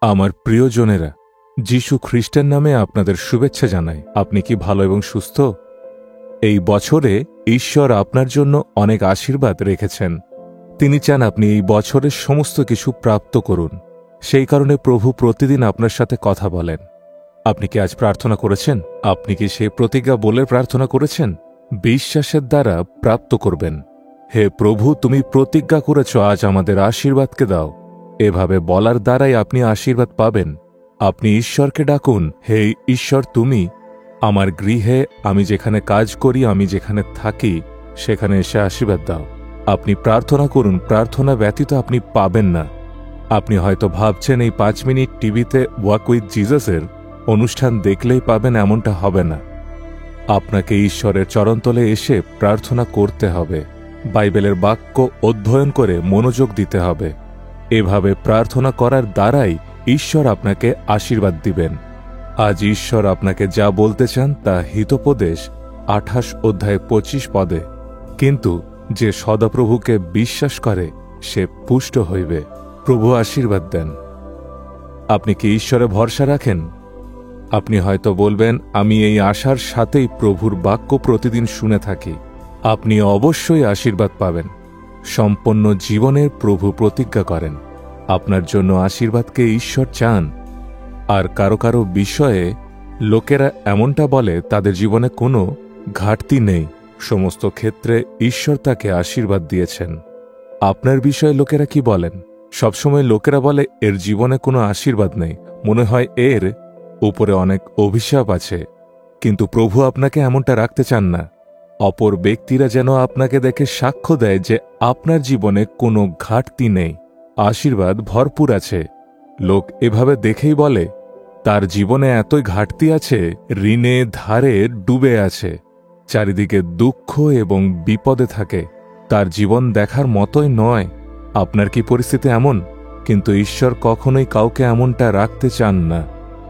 আমার প্রিয়জনেরা, যীশু খ্রিস্টের নামে আপনাদের শুভেচ্ছা জানাই। আপনি কি ভালো এবং সুস্থ? এই বছরে ঈশ্বর আপনার জন্য অনেক আশীর্বাদ রেখেছেন। তিনি চান আপনি এই বছরের সমস্ত কিছু প্রাপ্ত করুন। সেই কারণে প্রভু প্রতিদিন আপনার সাথে কথা বলেন। আপনি কি আজ প্রার্থনা করেছেন? আপনি কি সেই প্রতিজ্ঞা বলে প্রার্থনা করেছেন? বিশ্বাসের দ্বারা প্রাপ্ত করবেন। হে প্রভু, তুমি প্রতিজ্ঞা করেছ আজ আমাদের আশীর্বাদকে দাও। এভাবে বলার দ্বারাই আপনি আশীর্বাদ পাবেন। আপনি ঈশ্বরকে ডাকুন, হে ঈশ্বর, তুমি আমার গৃহে, আমি যেখানে কাজ করি, আমি যেখানে থাকি, সেখানে এসে আশীর্বাদ দাও। আপনি প্রার্থনা করুন। প্রার্থনা ব্যতীত আপনি পাবেন না। আপনি হয়তো ভাবছেন এই 5 মিনিট টিভিতে ওয়াক উইথ জিজাসের অনুষ্ঠান দেখলেই পাবেন, এমনটা হবে না। আপনাকে ঈশ্বরের চরণতলে এসে প্রার্থনা করতে হবে। বাইবেলের বাক্য অধ্যয়ন করে মনোযোগ দিতে হবে। এভাবে প্রার্থনা করার দ্বারাই ঈশ্বর আপনাকে আশীর্বাদ দিবেন। আজ ঈশ্বর আপনাকে যা বলতে চান তা হিতোপদেশ 28 অধ্যায় 25 পদে। কিন্তু যে সদাপ্রভুকে বিশ্বাস করে সে পুষ্ট হইবে। প্রভু আশীর্বাদ দেন। আপনি কি ঈশ্বরে ভরসা রাখেন? আপনি হয়তো বলবেন, আমি এই আশার সাথেই প্রভুর বাক্য প্রতিদিন শুনে থাকি। আপনি অবশ্যই আশীর্বাদ পাবেন। সম্পন্ন জীবনের প্রভু প্রতিজ্ঞা করেন। আপনার জন্য আশীর্বাদকে ঈশ্বর চান। আর কারো কারো বিষয়ে লোকেরা এমনটা বলে তাদের জীবনে কোনো ঘাটতি নেই, সমস্ত ক্ষেত্রে ঈশ্বর তাকে আশীর্বাদ দিয়েছেন। আপনার বিষয়ে লোকেরা কি বলেন? সবসময় লোকেরা বলে এর জীবনে কোনো আশীর্বাদ নেই, মনে হয় এর উপরে অনেক অভিশাপ আছে। কিন্তু প্রভু আপনাকে এমনটা রাখতে চান না। অপর ব্যক্তিরা যেন আপনাকে দেখে সাক্ষ্য দেয় যে আপনার জীবনে কোনো ঘাটতি নেই, আশীর্বাদ ভরপুর আছে। লোক এভাবে দেখেই বলে তার জীবনে এতই ঘাটতি আছে, ঋণে ধারে ডুবে আছে, চারিদিকে দুঃখ এবং বিপদে থাকে, তার জীবন দেখার মতোই নয়। আপনার কি পরিস্থিতি এমন? কিন্তু ঈশ্বর কখনোই কাউকে এমনটা রাখতে চান না।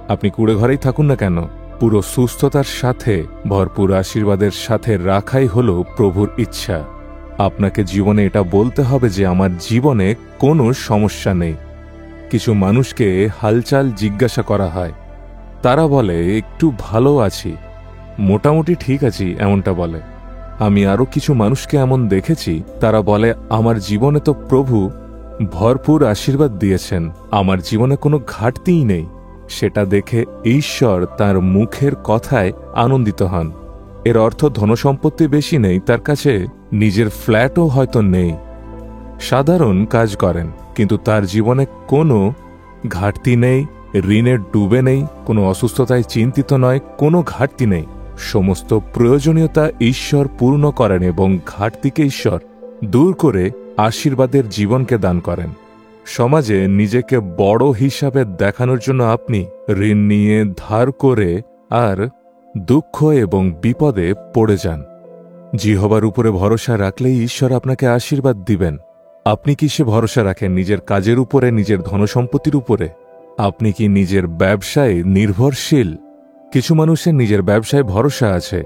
আপনি কুড়ে ঘরেই থাকুন না কেন, পুরো সুস্থতার সাথে ভরপুর আশীর্বাদের সাথে রাখাই হল প্রভুর ইচ্ছা। আপনাকে জীবনে এটা বলতে হবে যে আমার জীবনে কোনো সমস্যা নেই। কিছু মানুষকে হালচাল জিজ্ঞাসা করা হয়, তারা বলে একটু ভালো আছি, মোটামুটি ঠিক আছি, এমনটা বলে। আমি আরও কিছু মানুষকে এমন দেখেছি, তারা বলে আমার জীবনে তো প্রভু ভরপুর আশীর্বাদ দিয়েছেন, আমার জীবনে কোনো ঘাটতিই নেই। সেটা দেখে ঈশ্বর তার মুখের কথায় আনন্দিত হন। এর অর্থ ধনসম্পত্তি বেশি নেই, তার কাছে নিজের ফ্ল্যাটও হয়তো নেই, সাধারণ কাজ করেন, কিন্তু তার জীবনে কোনো ঘাটতি নেই, ঋণের ডুবে নেই, কোনো অসুস্থতায় চিন্তিত নয়, কোনো ঘাটতি নেই। সমস্ত প্রয়োজনীয়তা ঈশ্বর পূর্ণ করেন এবং ঘাটতিকে ঈশ্বর দূর করে আশীর্বাদের জীবনকে দান করেন। সমাজে নিজেকে বড় হিসাবে দেখানোর জন্য আপনি ঋণ নিয়ে ধার করে আর দুঃখ এবং বিপদে পড়ে যান। জিহবার উপরে ভরসা রাখলেই ঈশ্বর আপনাকে আশীর্বাদ দিবেন। আপনি কি সে ভরসা রাখেন নিজের কাজের উপরে, নিজের ধনসম্পত্তির উপরে? আপনি কি নিজের ব্যবসায় নির্ভরশীল? কিছু মানুষের নিজের ব্যবসায় ভরসা আছে।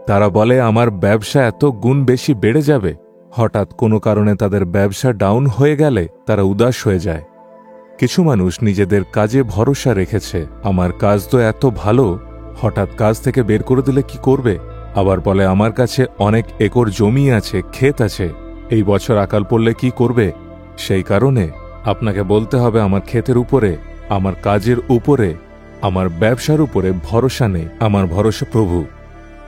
তারা বলে আমার ব্যবসা এত গুণ বেশি বেড়ে যাবে। হঠাৎ কোনো কারণে তাদের ব্যবসা ডাউন হয়ে গেলে তারা উদাস হয়ে যায়। কিছু মানুষ নিজেদের কাজে ভরসা রেখেছে, আমার কাজ তো এত ভালো, হঠাৎ কাজ থেকে বের করে দিলে কি করবে? আবার বলে আমার কাছে অনেক একর জমি আছে, ক্ষেত আছে, এই বছর আকাল পড়লে কি করবে? সেই কারণে আপনাকে বলতে হবে আমার ক্ষেতের উপরে, আমার কাজের উপরে, আমার ব্যবসার উপরে ভরসা নেই। আমার ভরসা প্রভু।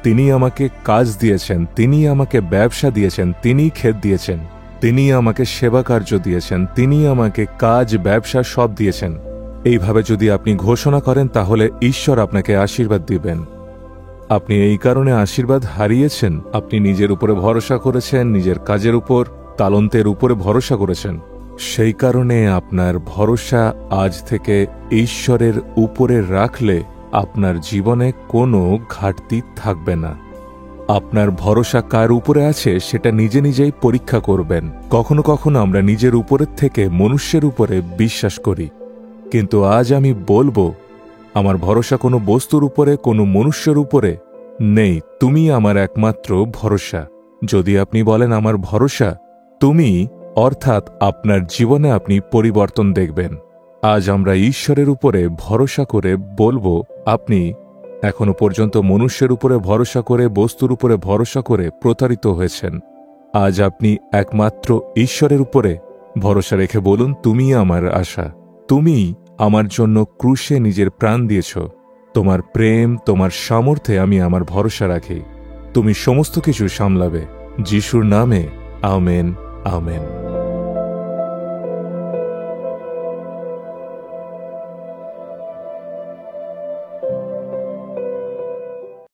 তিনি আমাকে কাজ দিয়েছেন, তিনি আমাকে ব্যবসা দিয়েছেন, তিনি ক্ষেত দিয়েছেন, তিনি আমাকে সেবা কার্য দিয়েছেন, তিনি আমাকে কাজ ব্যবসা সব দিয়েছেন। এইভাবে যদি আপনি ঘোষণা করেন তাহলে ঈশ্বর আপনাকে আশীর্বাদ দিবেন। আপনি এই কারণে আশীর্বাদ হারিয়েছেন, আপনি নিজের উপরে ভরসা করেছেন, নিজের কাজের উপর, তালন্তের উপরে ভরসা করেছেন। সেই কারণে আপনার ভরসা আজ থেকে ঈশ্বরের উপরে রাখলে আপনার জীবনে কোনো ঘাটতি থাকবে না। আপনার ভরসা কার উপরে আছে সেটা নিজে নিজেই পরীক্ষা করবেন। কখনো কখনো আমরা নিজের উপরের থেকে মনুষ্যের উপরে বিশ্বাস করি, কিন্তু আজ আমি বলবো আমার ভরসা কোনো বস্তুর উপরে, কোনো মনুষ্যের উপরে নেই। তুমি আমার একমাত্র ভরসা। যদি আপনি বলেন আমার ভরসা তুমি, অর্থাৎ আপনার জীবনে আপনি পরিবর্তন দেখবেন। আজ আমরা ঈশ্বরের উপরে ভরসা করে বলবো, আপনি এখনো পর্যন্ত মনুষ্যের উপরে ভরসা করে, বস্তুর উপরে ভরসা করে প্রতারিত হয়েছেন। আজ আপনি একমাত্র ঈশ্বরের উপরে ভরসা রেখে বলুন, তুমি আমার আশা, তুমি আমার জন্য ক্রুশে নিজের প্রাণ দিয়েছ। তোমার প্রেম, তোমার সামর্থ্যে আমি আমার ভরসা রাখি। তুমি সমস্ত কিছু সামলাবে। যিশুর নামে আমেন, আমেন।